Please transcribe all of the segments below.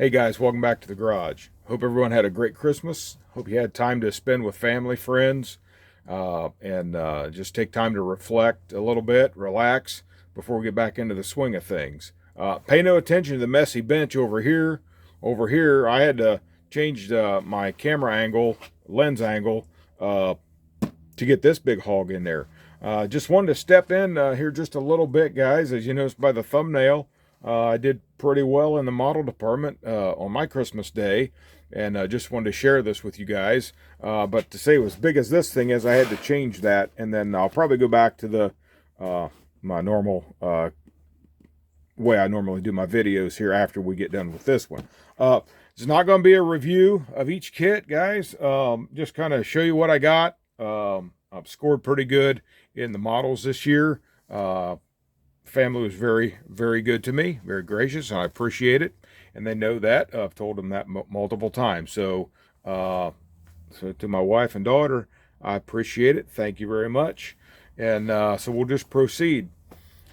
Hey guys, welcome back to the garage. Hope everyone had a great Christmas. Hope you had time to spend with family, friends, and just take time to reflect a little bit, relax before we get back into the swing of things. Pay no attention to the messy bench over here. Over here, I had to change my camera angle, lens angle, to get this big hog in there. Just wanted to step in here just a little bit, guys. As you noticed by the thumbnail, I did pretty well in the model department on my Christmas day, and just wanted to share this with you guys. But to say it was big as this thing is, I had to change that, and then I'll probably go back to the my normal way I normally do my videos here after we get done with this one. It's not going to be a review of each kit, guys. Just kind of show you what I got. I've scored pretty good in the models this year. Family was very, very good to me, very gracious, and I appreciate it. And they know that. I've told them that multiple times. So to my wife and daughter, I appreciate it. Thank you very much. And so we'll just proceed.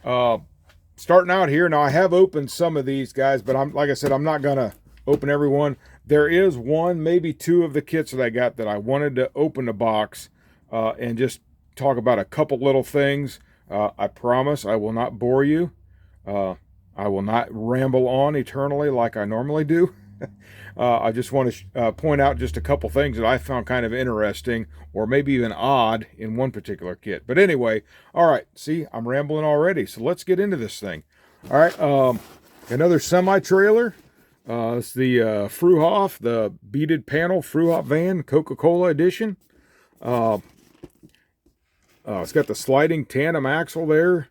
Starting out here, now I have opened some of these guys, but like I said, I'm not going to open every one. There is one, maybe two of the kits that I got that I wanted to open the box and just talk about a couple little things. I promise I will not bore you. I will not ramble on eternally like I normally do. I just want to point out just a couple things that I found kind of interesting or maybe even odd in one particular kit. But anyway, all right, see, I'm rambling already, so let's get into this thing. All right, another semi-trailer. It's the Fruhoff, the beaded panel Fruhoff van, CocaCola Edition. It's got the sliding tandem axle there.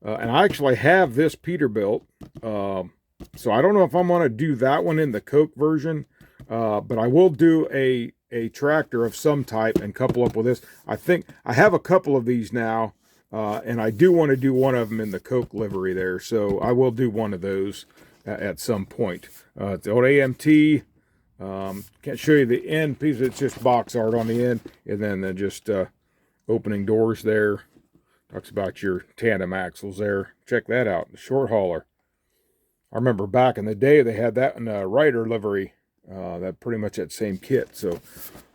And I actually have this Peterbilt. So I don't know if I'm going to do that one in the Coke version. But I will do a tractor of some type and couple up with this. I think I have a couple of these now. And I do want to do one of them in the Coke livery there. So I will do one of those at some point. It's the old AMT. Can't show you the end piece. It's just box art on the end. And then just opening doors there. Talks about your tandem axles there. Check that out. The short hauler. I remember back in the day they had that in a Ryder livery. That pretty much that same kit. So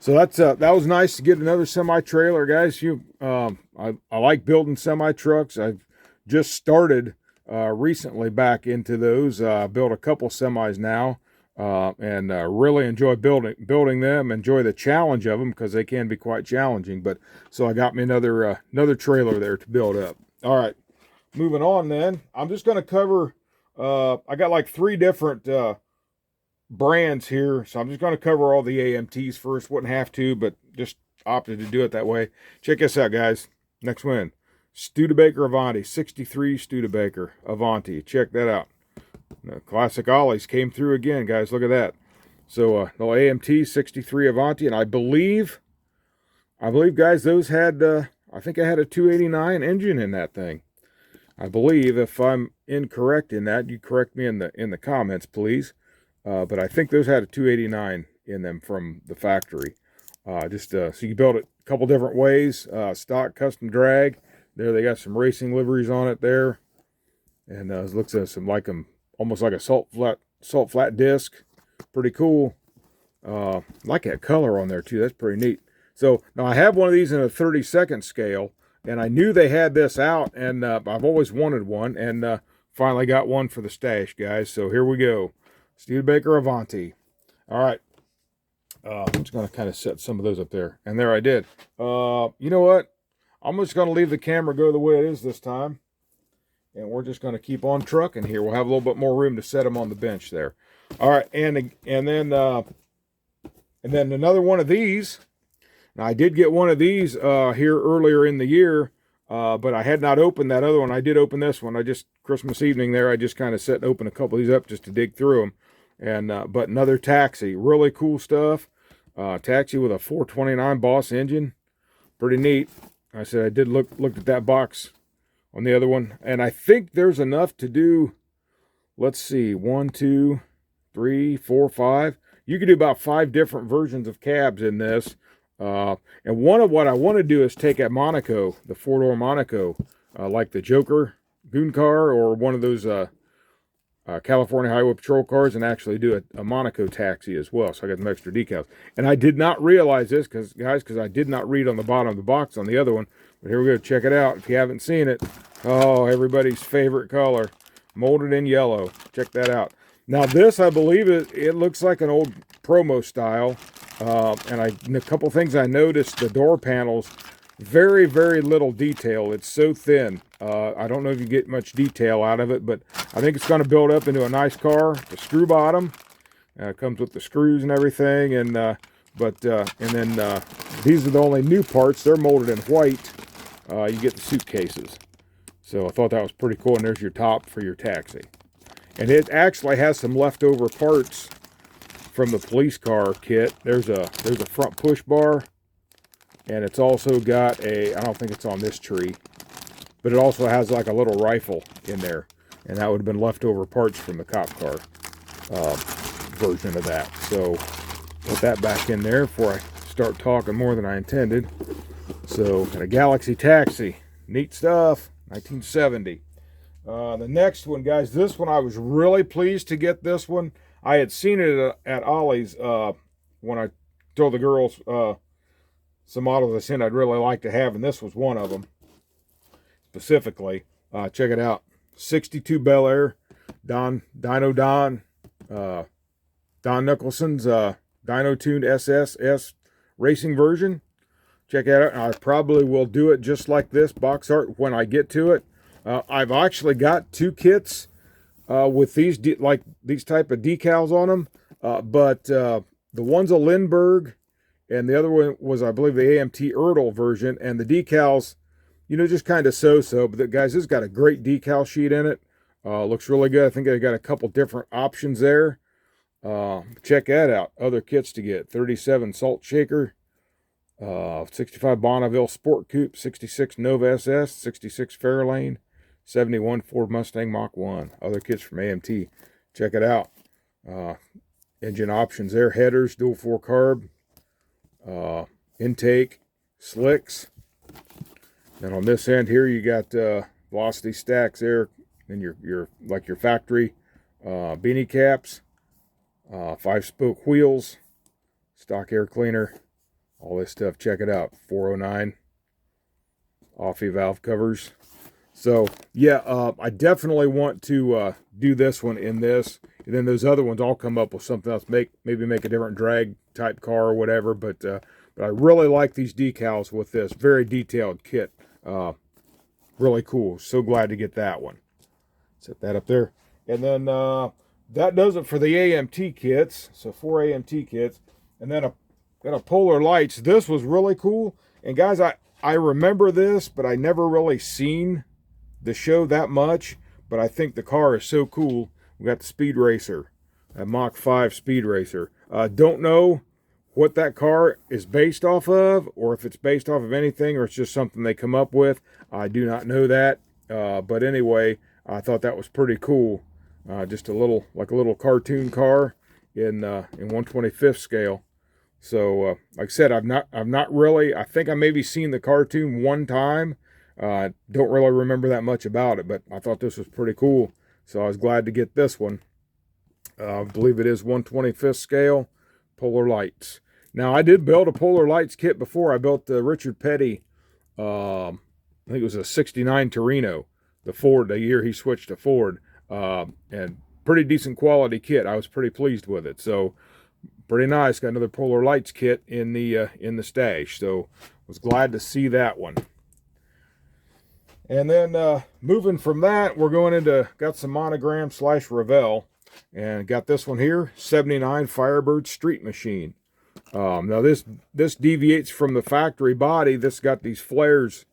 that's that was nice to get another semi trailer, guys. I like building semi trucks. I've just started recently back into those. Built a couple semis now. And really enjoy building them. Enjoy the challenge of them because they can be quite challenging. But so I got me another trailer there to build up. All right, moving on. Then I'm just going to cover. I got like 3 different brands here, so I'm just going to cover all the AMTs first. Wouldn't have to, but just opted to do it that way. Check this out, guys. Next one, Studebaker Avanti 63 Studebaker Avanti. Check that out. Classic Ollies came through again, guys. Look at that. So the AMT 63 Avanti, and I believe, guys, those had I think I had a 289 engine in that thing. I believe. If I'm incorrect in that, you correct me in the comments, please. But I think those had a 289 in them from the factory. So you build it a couple different ways. Stock, custom drag. There they got some racing liveries on it there, and it looks at some like them. Almost like a salt flat disc. Pretty cool. Like that color on there too. That's pretty neat. So now I have one of these in a 32nd scale, and I knew they had this out, and I've always wanted one, and finally got one for the stash, guys. So here we go. Studebaker Avanti. All right. I'm just going to kind of set some of those up there. And there I did. You know what? I'm just going to leave the camera go the way it is this time. And we're just going to keep on trucking here. We'll have a little bit more room to set them on the bench there. All right, and then another one of these. Now I did get one of these here earlier in the year, but I had not opened that other one. I did open this one. Christmas evening there, I just kind of set and open a couple of these up just to dig through them. And but another taxi, really cool stuff. Taxi with a 429 Boss engine, pretty neat. I said I did looked at that box on the other one, and I think there's enough to do, let's see, 1, 2, 3, 4, 5. You could do about 5 different versions of cabs in this. And one of what I want to do is take a Monaco, the 4-door Monaco, like the Joker Goon car, or one of those California Highway Patrol cars and actually do a Monaco taxi as well. So I got some extra decals. And I did not realize this, because I did not read on the bottom of the box on the other one. But here we go. Check it out. If you haven't seen it. Oh, everybody's favorite color. Molded in yellow. Check that out. Now this, I believe, it looks like an old promo style. And a couple things I noticed, the door panels, very, very little detail. It's so thin. I don't know if you get much detail out of it, but I think it's going to build up into a nice car. The screw bottom comes with the screws and everything, and then these are the only new parts. They're molded in white. You get the suitcases. So I thought that was pretty cool. And there's your top for your taxi. And it actually has some leftover parts from the police car kit. There's a front push bar, and it's also got I don't think it's on this tree, but it also has like a little rifle in there, and that would have been leftover parts from the cop car version of that. So put that back in there before I start talking more than I intended. So a Galaxy taxi, neat stuff, 1970. The next one, guys, this one I was really pleased to get this one. I had seen it at Ollie's when I told the girls some models I seen I'd really like to have, and this was one of them specifically. Check it out. 62 Bel Air, Dino Don, Don Nicholson's Dino Tuned SSS racing version. Check it out. I probably will do it just like this box art when I get to it. I've actually got two kits with these these type of decals on them, but the one's a Lindbergh, and the other one was, I believe, the AMT Erdl version, and the decals, you know, just kind of so-so. But guys, this has got a great decal sheet in it. Looks really good. I think I got a couple different options there. Check that out. Other kits to get: 37 Salt Shaker, 65 Bonneville Sport Coupe, 66 Nova SS, 66 Fairlane, 71 Ford Mustang Mach 1. Other kits from AMT. Check it out. Engine options there: headers, dual 4 carb, intake, slicks. Then on this end here, you got velocity stacks there, and your factory beanie caps, 5-spoke wheels, stock air cleaner, all this stuff. Check it out. 409 Offie valve covers. So yeah, I definitely want to do this one in this, and then those other ones I'll come up with something else, maybe make a different drag type car or whatever. But I really like these decals with this. Very detailed kit. Really cool. So glad to get that one. Set that up there. And then that does it for the AMT kits. So 4 AMT kits. And then got a Polar Lights. This was really cool. And guys, I remember this, but I never really seen the show that much. But I think the car is so cool. We got the Speed Racer, a Mach 5 Speed Racer. Don't know what that car is based off of, or if it's based off of anything, or it's just something they come up with. I do not know that. But anyway, I thought that was pretty cool. Just a little cartoon car in 1/25th scale. So like I said, I've not really. I think I maybe seen the cartoon one time. Don't really remember that much about it, but I thought this was pretty cool. So I was glad to get this one. I believe it is 1/25th scale, Polar Lights. Now, I did build a Polar Lights kit before. I built the Richard Petty, I think it was a '69 Torino, the Ford, the year he switched to Ford, and pretty decent quality kit. I was pretty pleased with it. So pretty nice. Got another Polar Lights kit in the stash. So was glad to see that one. And then moving from that, we're going into, got some Monogram / Revell, and got this one here, 79 Firebird Street Machine. Now this deviates from the factory body. This got these flares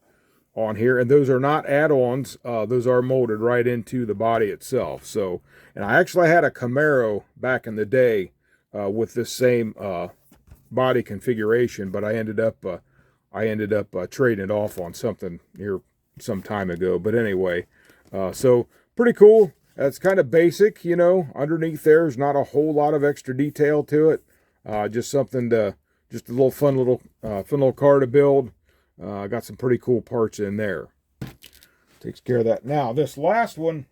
on here, and those are not add-ons. Those are molded right into the body itself. So, and I actually had a Camaro back in the day with this same body configuration, but I ended up trading it off on something here some time ago. But anyway, so pretty cool. It's kind of basic, you know. Underneath there's not a whole lot of extra detail to it. Just something to, just a little fun little car to build. Got some pretty cool parts in there. Takes care of that. Now this last one,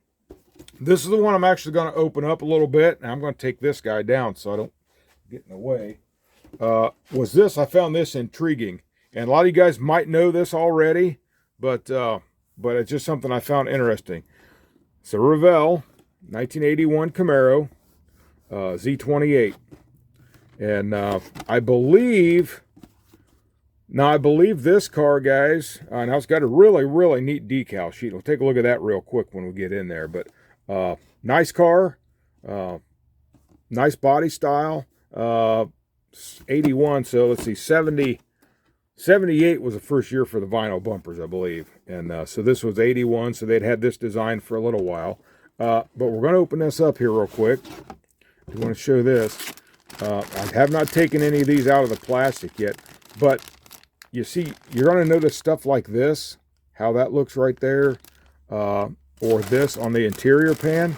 This is the one I'm actually going to open up a little bit, and I'm going to take this guy down so I don't get in the way. Was this, I found this intriguing, and a lot of you guys might know this already, but it's just something I found interesting. It's a Revell 1981 Camaro Z28, and I believe this car, guys, now it's got a really neat decal sheet. We'll take a look at that real quick when we get in there, but nice car, nice body style. 81, so let's see, 78 was the first year for the vinyl bumpers, I believe, and so this was 81, so they'd had this design for a little while, but we're going to open this up here real quick. I want to show this. I have not taken any of these out of the plastic yet, but you see, you're going to notice stuff like this, how that looks right there, or this on the interior pan.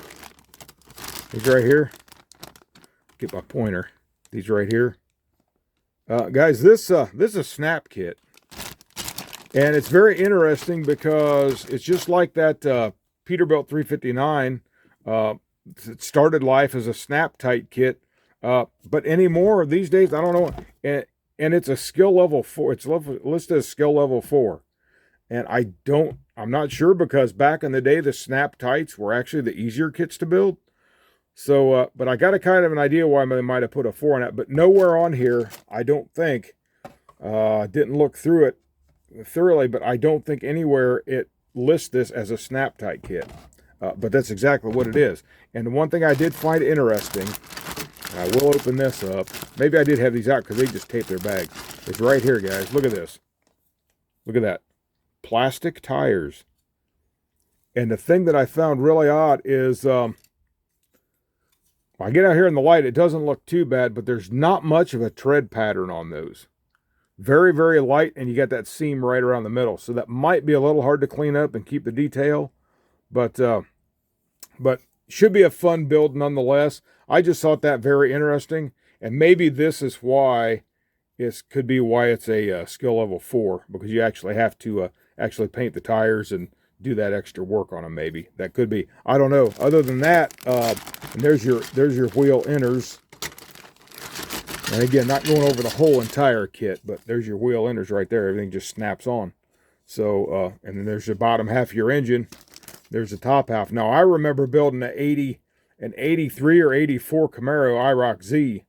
These right here. Get my pointer. These right here. Guys, this is a snap kit. And it's very interesting because it's just like that Peterbilt 359. It started life as a snap tight kit. But anymore, these days, I don't know. And it's a skill level 4. It's listed as skill level 4. And I'm not sure, because back in the day, the snap tights were actually the easier kits to build. So, but I got a kind of an idea why they might have put a 4 on it, but nowhere on here, I don't think, didn't look through it thoroughly, but I don't think anywhere it lists this as a snap tight kit. But that's exactly what it is. And the one thing I did find interesting, I will open this up. Maybe I did have these out because they just taped their bag. It's right here, guys. Look at this. Look at that. Plastic tires. And the thing that I found really odd is, I get out here in the light, it doesn't look too bad, but there's not much of a tread pattern on those. Very light, and you got that seam right around the middle. So that might be a little hard to clean up and keep the detail, but should be a fun build nonetheless. I just thought that very interesting, and maybe this is why could be why it's a skill level 4, because you actually have to actually paint the tires and do that extra work on them. Maybe that could be, I don't know. Other than that, and there's your wheel inners. And again, not going over the whole entire kit, but there's your wheel inners right there. Everything just snaps on. So and then there's the bottom half of your engine. There's the top half. Now I remember building an 83 or 84 Camaro IROC Z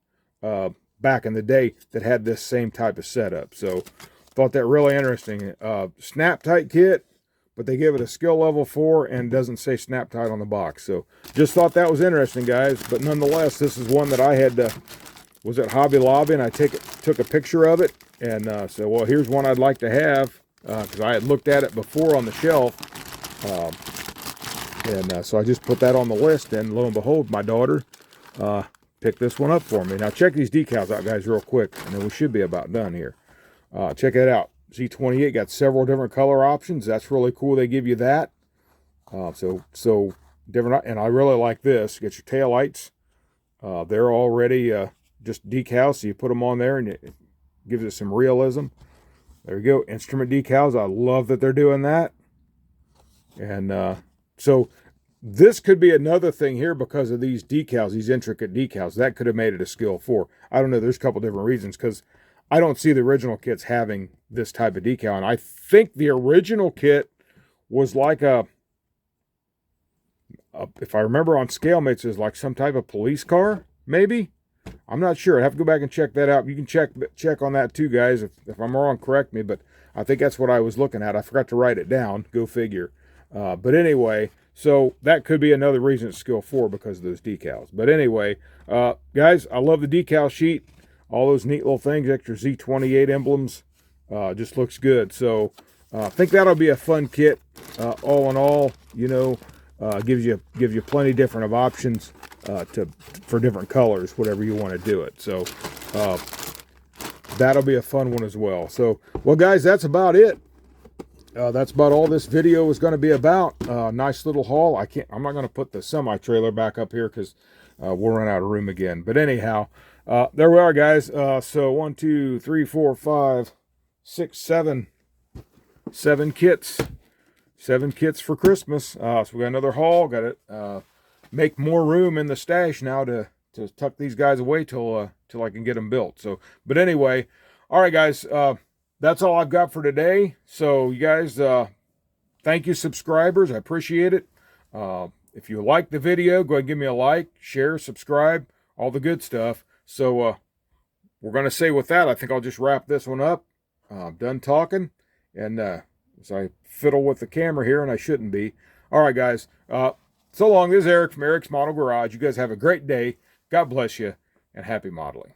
back in the day that had this same type of setup. So thought that really interesting. Snap tight kit, but they give it a skill level 4 and doesn't say snap tight on the box. So just thought that was interesting, guys. But nonetheless, this is one that I had was at Hobby Lobby, and I took a picture of it, and so, well, here's one I'd like to have, because I had looked at it before on the shelf, and so I just put that on the list, and lo and behold, my daughter picked this one up for me. Now check these decals out, guys, real quick, and then we should be about done here. Check it out. Z28 got several different color options. That's really cool. They give you that. So different, and I really like this. Get your tail lights. They're already just decals, so you put them on there, and it gives it some realism. There you go. Instrument decals. I love that they're doing that. And so this could be another thing here because of these decals, these intricate decals. That could have made it a skill 4. I don't know. There's a couple different reasons, because I don't see the original kits having this type of decal. And I think the original kit was like if I remember on ScaleMates, is like some type of police car, maybe. I'm not sure. I have to go back and check that out. You can check on that too, guys. If I'm wrong, correct me. But I think that's what I was looking at. I forgot to write it down. Go figure. But anyway, so that could be another reason it's skill 4, because of those decals. But anyway, guys, I love the decal sheet. All those neat little things, extra Z28 emblems, just looks good. So I think that'll be a fun kit. All in all, you know, gives you plenty different of options for different colors, whatever you want to do it. So that'll be a fun one as well. So, well, guys, that's about it. That's about all this video is going to be about. Nice little haul. I'm not going to put the semi trailer back up here because we'll run out of room again. But anyhow, there we are, guys. So 1, 2, 3, 4, 5, 6, 7 kits. 7 kits for Christmas. So we got another haul. Got it. make more room in the stash now to tuck these guys away till I can get them built. So, but anyway, all right, guys, that's all I've got for today. So, you guys, thank you, subscribers. I appreciate it. If you like the video, go ahead and give me a like, share, subscribe, all the good stuff. So, we're going to say with that, I think I'll just wrap this one up. I'm done talking, and as I fiddle with the camera here, and I shouldn't be. All right, guys. So long. This is Eric from Eric's Model Garage. You guys have a great day. God bless you, and happy modeling.